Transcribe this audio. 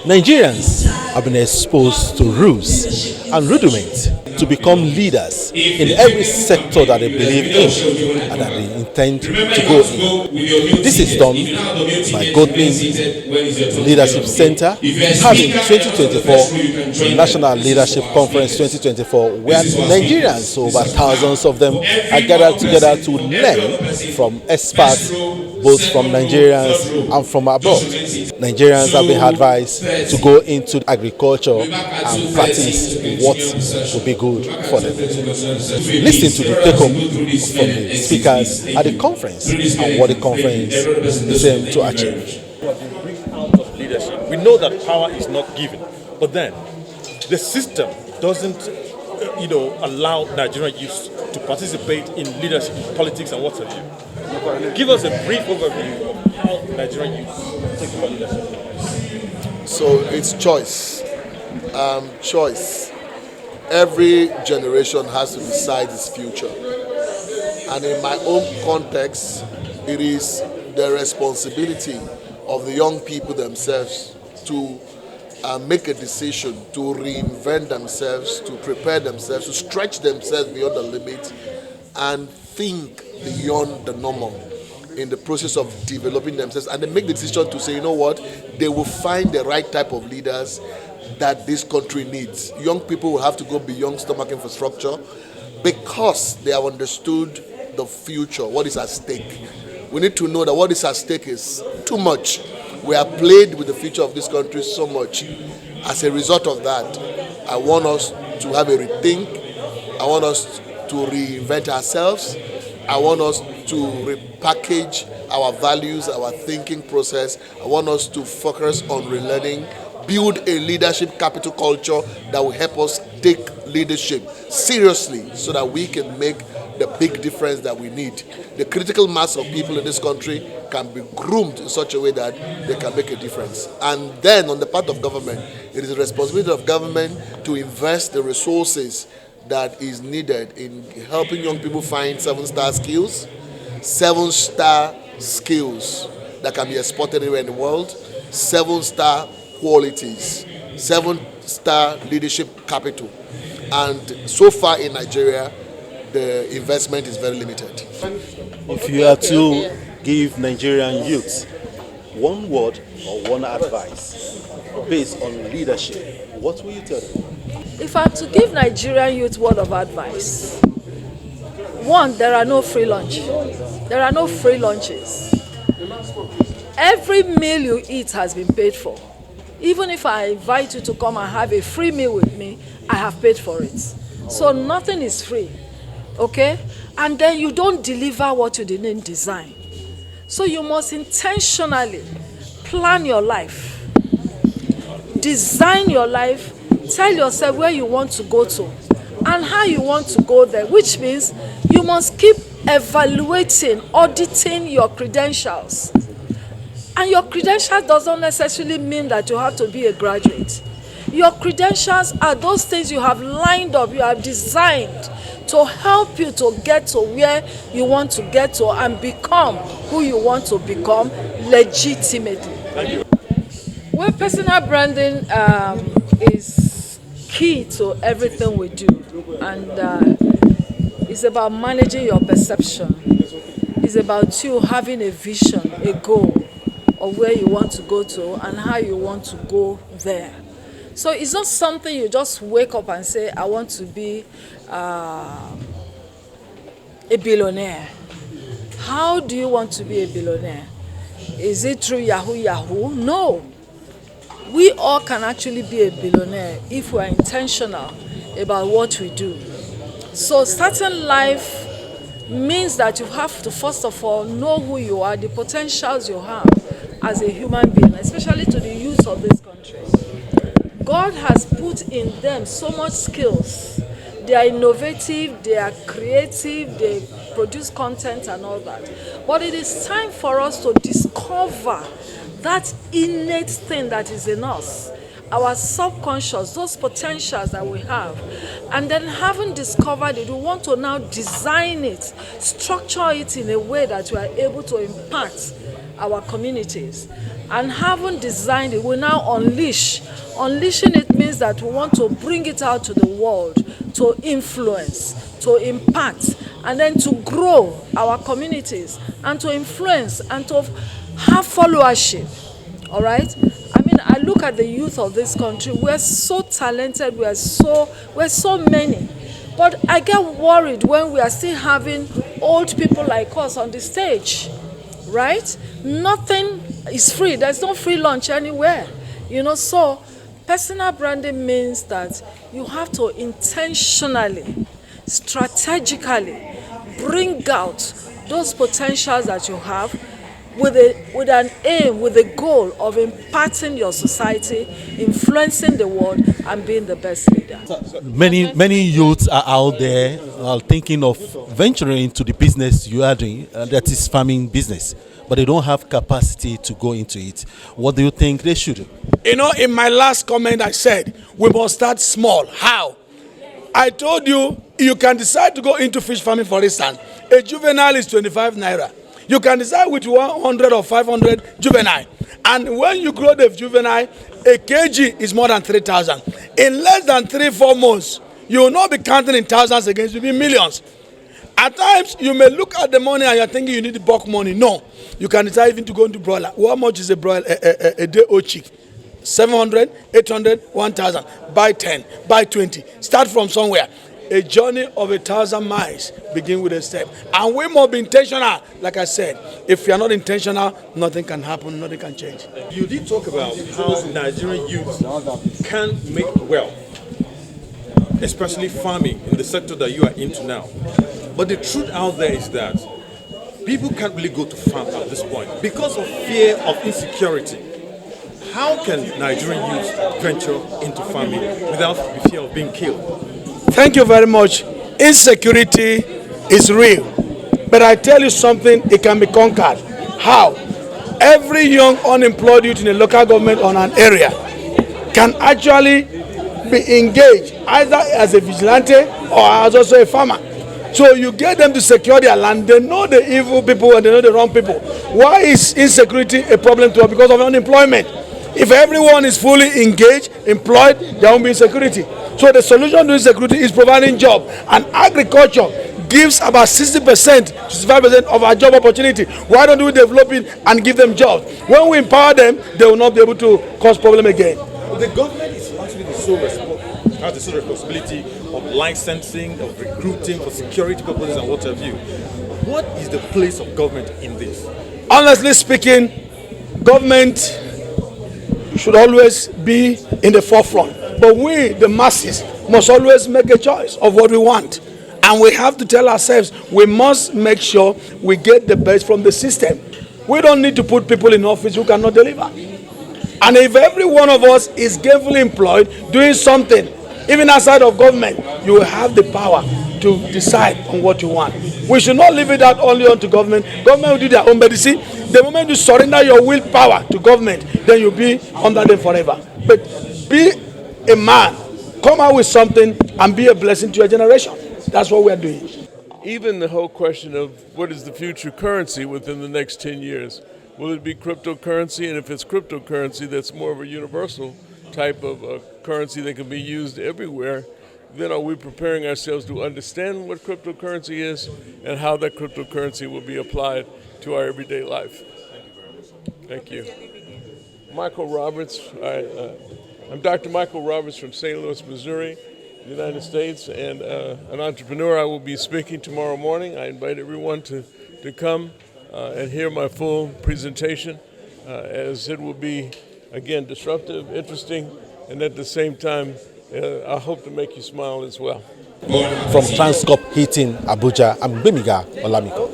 Nigerians have been exposed to rules and rudiments to become leaders in every sector that they believe in and that they intend to go in. This is done by Godwin Leadership Center having 2024 National Leadership Conference 2024, where Nigerians, over thousands of them, are gathered together to learn from experts both from Nigerians and from abroad. Nigerians have been advised to go into agriculture and practice what would be good for them. Listen to the take-home from the speakers at the conference and what the conference is aimed to achieve. We know that power is not given, but then the system doesn't, allow Nigerian youth to participate in leadership, in politics, and what have you. Give us a brief overview of how Nigerian youth take about leadership. So it's choice. Choice. Every generation has to decide its future. And in my own context, it is the responsibility of the young people themselves to make a decision, to reinvent themselves, to prepare themselves, to stretch themselves beyond the limit and think beyond the normal in the process of developing themselves. And they make the decision to say, you know what, they will find the right type of leaders that this country needs. Young people will have to go beyond stomach infrastructure because they have understood the future, what is at stake. We need to know that what is at stake is too much. We have played with the future of this country so much. As a result of that, I want us to have a rethink. I want us to reinvent ourselves. I want us to repackage our values, our thinking process. I want us to focus on relearning, build a leadership capital culture that will help us take leadership seriously so that we can make the big difference that we need. The critical mass of people in this country can be groomed in such a way that they can make a difference. And then on the part of government, it is the responsibility of government to invest the resources that is needed in helping young people find 7-star skills, 7-star skills that can be exported anywhere in the world, 7-star qualities, 7-star leadership capital. And so far in Nigeria, the investment is very limited. If you are to give Nigerian youth one word or one advice based on leadership, what will you tell them? If I am to give Nigerian youth word of advice, one, there are no free lunch. There are no free lunches. Every meal you eat has been paid for. Even if I invite you to come and have a free meal with me, I have paid for it. So nothing is free. Okay? And then you don't deliver what you didn't design. So you must intentionally plan your life. Design your life. Tell yourself where you want to go to and how you want to go there, which means you must keep evaluating, auditing your credentials. And your credentials doesn't necessarily mean that you have to be a graduate. Your credentials are those things you have lined up, you have designed to help you to get to where you want to get to and become who you want to become legitimately. Well, personal branding is key to everything we do, and it's about managing your perception. It's about you having a vision, a goal of where you want to go to and how you want to go there. So it's not something you just wake up and say, I want to be a billionaire. How do you want to be a billionaire? Is it through Yahoo? No. We all can actually be a billionaire if we are intentional about what we do. So starting life means that you have to first of all know who you are, the potentials you have as a human being, especially to the youth of this country. God has put in them so much skills. They are innovative, they are creative, they produce content and all that. But it is time for us to discover that innate thing that is in us, our subconscious, those potentials that we have, And then having discovered it, we want to now design it, structure it in a way that we are able to impact our communities. And having designed it, we now unleash. Unleashing it means that we want to bring it out to the world, to influence, to impact, and then to grow our communities, and to influence, and to have followership. All right? I mean, I look at the youth of this country. We're so talented. We're so many. But I get worried when we are still having old people like us on the stage, right? Nothing is free. There's no free lunch anywhere. So personal branding means that you have to intentionally, strategically bring out those potentials that you have with an aim, with a goal of impacting your society, influencing the world, and being the best leader. Many youths are out there thinking of venturing into the business you are doing, that is farming business, but they don't have capacity to go into it. What do you think they should do? In my last comment I said, we must start small. How? I told you, you can decide to go into fish farming, for instance. A juvenile is 25 naira. You can decide with 100 or 500 juvenile. And when you grow the juvenile, a kg is more than 3,000. In less than 3-4 months, you will not be counting in thousands again, it will be millions. At times, you may look at the money and you're thinking you need the bulk money. No. You can decide even to go into broiler. How much is a broiler, a day old chick? 700, 800, 1,000. Buy 10, buy 20. Start from somewhere. A journey of 1,000 miles begin with a step. And we must be intentional. Like I said, if you are not intentional, nothing can happen, nothing can change. You did talk about how Nigerian youth can make wealth, especially farming in the sector that you are into now. But the truth out there is that people can't really go to farm at this point because of fear of insecurity. How can Nigerian youth venture into farming without the fear of being killed? Thank you very much. Insecurity is real. But I tell you something, it can be conquered. How? Every young unemployed youth in a local government or an area can actually be engaged either as a vigilante or as also a farmer. So you get them to secure their land. They know the evil people and they know the wrong people. Why is insecurity a problem to us? Because of unemployment. If everyone is fully engaged, employed, there won't be insecurity. So the solution to insecurity is providing job. And agriculture gives about 60%, 65% of our job opportunity. Why don't we develop it and give them jobs? When we empower them, they will not be able to cause problem again. The government is actually the sole responsibility of licensing, of recruiting for security purposes and what have you. What is the place of government in this? Honestly speaking, government should always be in the forefront. But we, the masses, must always make a choice of what we want. And we have to tell ourselves, we must make sure we get the best from the system. We don't need to put people in office who cannot deliver. And if every one of us is gainfully employed, doing something, even outside of government, you will have the power to decide on what you want. We should not leave it out only onto government. Government will do their own medicine. The moment you surrender your willpower to government, then you'll be under them forever. But be a man, come out with something and be a blessing to your generation. That's what we are doing. Even the whole question of what is the future currency within the next 10 years? Will it be cryptocurrency? And if it's cryptocurrency, that's more of a universal type of currency that can be used everywhere. Then are we preparing ourselves to understand what cryptocurrency is and how that cryptocurrency will be applied to our everyday life? Thank you. Michael Roberts. I'm Dr. Michael Roberts from St. Louis, Missouri, United States, and an entrepreneur. I will be speaking tomorrow morning. I invite everyone to come and hear my full presentation, as it will be, again, disruptive, interesting, and at the same time, I hope to make you smile as well. From Transcorp Heating, Abuja, I'm Bemiga Olamiko.